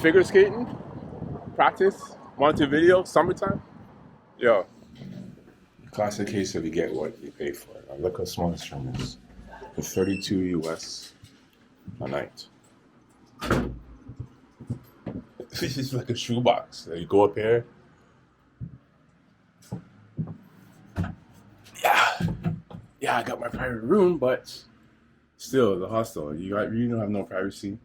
figure skating practice, Montevideo, summertime. Yo, classic case of you get what you pay for. Now look how small this room is. For 32 US a night. This is like a shoebox. You go up here. Yeah, I got my private room, but still, the hostel. You don't have no privacy.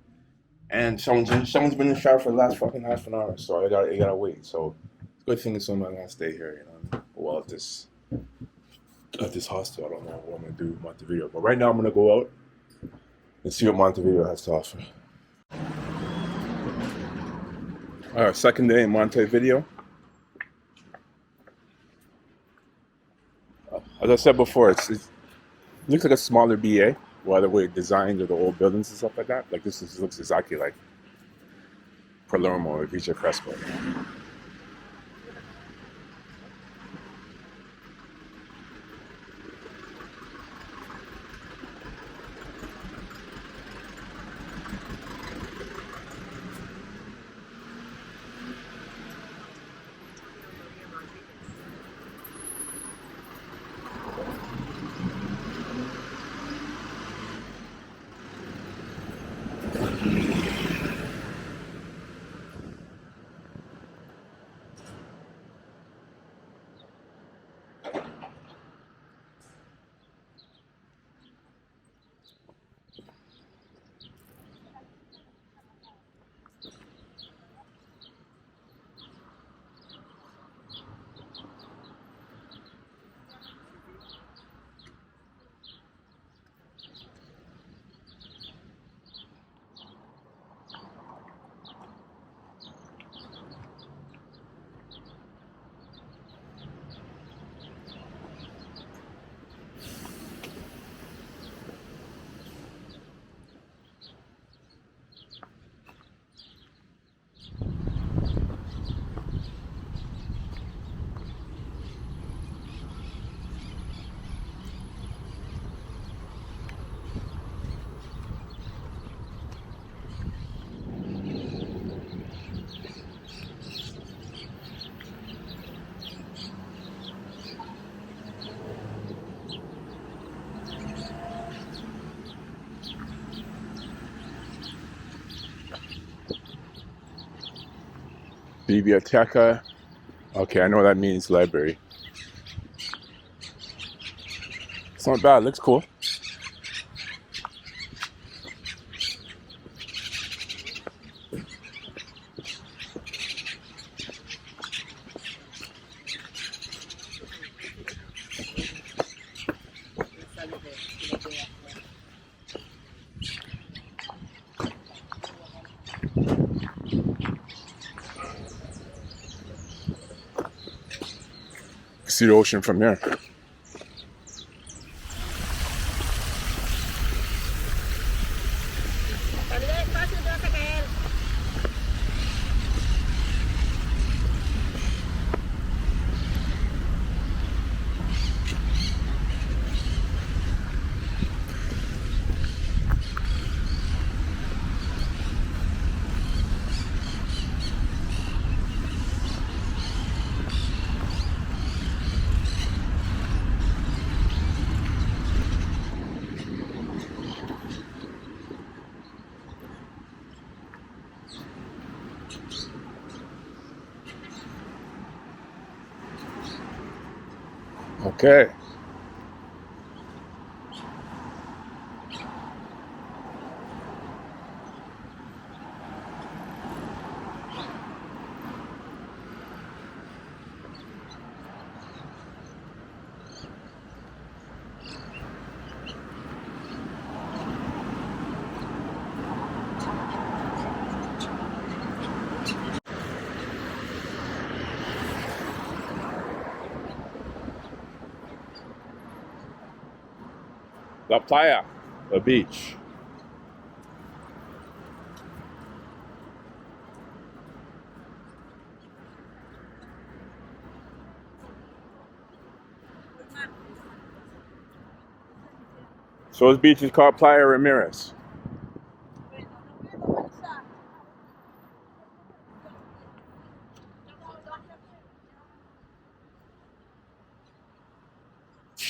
And someone's been in the shower for the last fucking half an hour, so I gotta wait. So it's a good thing that someone gonna stay here, well, at this hostel. I don't know what I'm gonna do with Montevideo, but right now I'm gonna go out and see what Montevideo has to offer. All right, second day in Montevideo. As I said before, it looks like a smaller BA. Well, the way it designed or the old buildings and stuff like that. Like this looks exactly like Palermo or Villa Crespo. Biblioteca. Okay, I know that means library. It's not bad. It looks cool. See the ocean from here. Okay. La Playa, the beach. So this beach is called Playa Ramirez.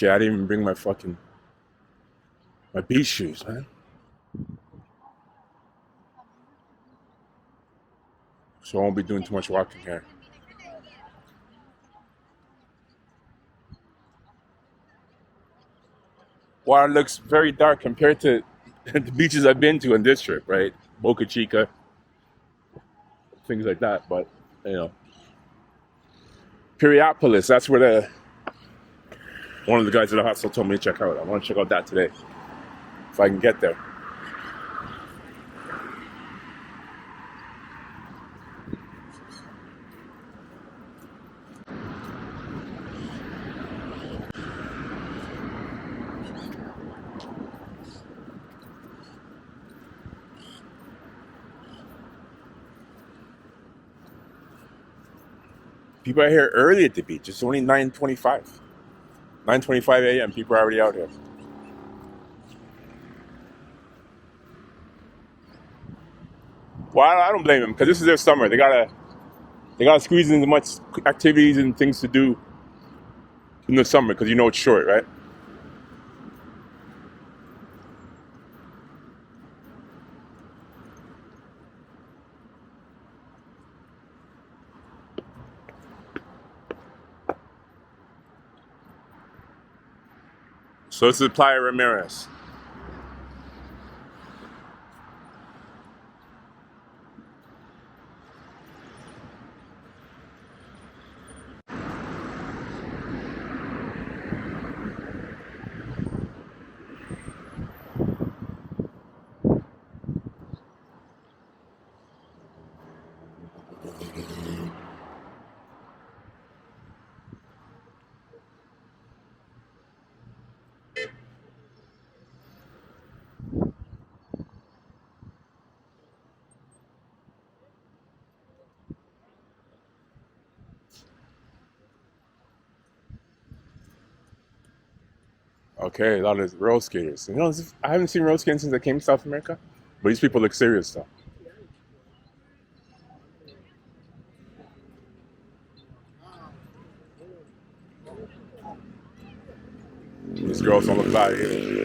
Shit, I didn't even bring my beach shoes, man. So I won't be doing too much walking here. Water looks very dark compared to the beaches I've been to on this trip, right? Boca Chica, things like that. But you know, Piriapolis, that's where one of the guys at the hostel told me to check out. I want to check out that today, if I can get there. People are here early at the beach. It's only 9:25. 9:25 a.m. People are already out here. Well, I don't blame them because this is their summer. They gotta squeeze in as much activities and things to do in the summer because you know it's short, right? So this is Playa Ramirez. Okay, a lot of roller skaters. You know, I haven't seen roller skating since I came to South America, but these people look serious though. These girls don't look bad either.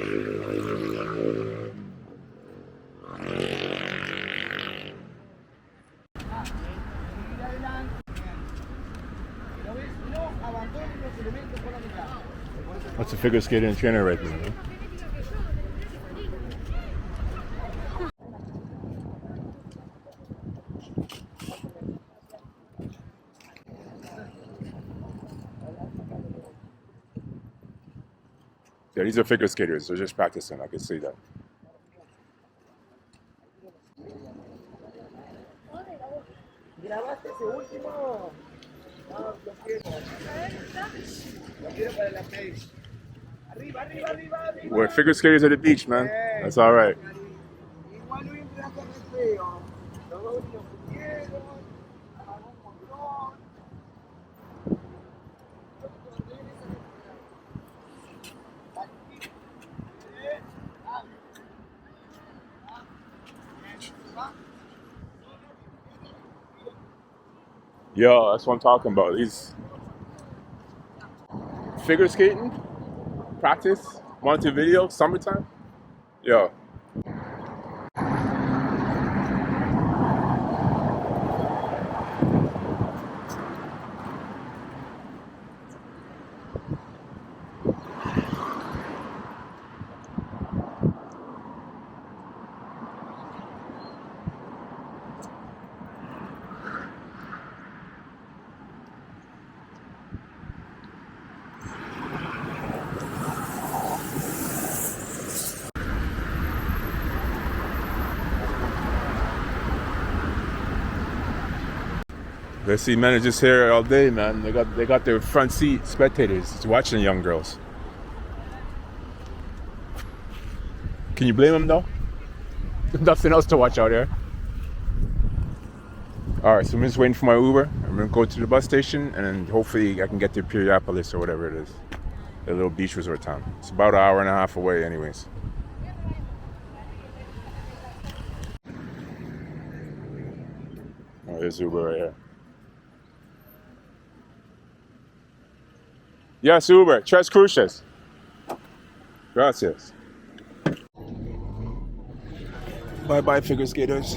That's a figure skating trainer right there. Huh? Yeah, these are figure skaters. They're just practicing. I can see that. We're figure skaters at the beach, man. That's all right. Yo, that's what I'm talking about. These figure skating practice, Montevideo, summertime. Yo, they see managers here all day, man. They got their front seat spectators watching young girls. Can you blame them though? Nothing else to watch out here. All right, so I'm just waiting for my Uber. I'm gonna go to the bus station, and then hopefully I can get to Piriapolis or whatever it is, a little beach resort town. It's about an hour and a half away, anyways. Oh, there's Uber right here. Yes, Uber. Tres Cruces. Gracias. Bye bye, figure skaters.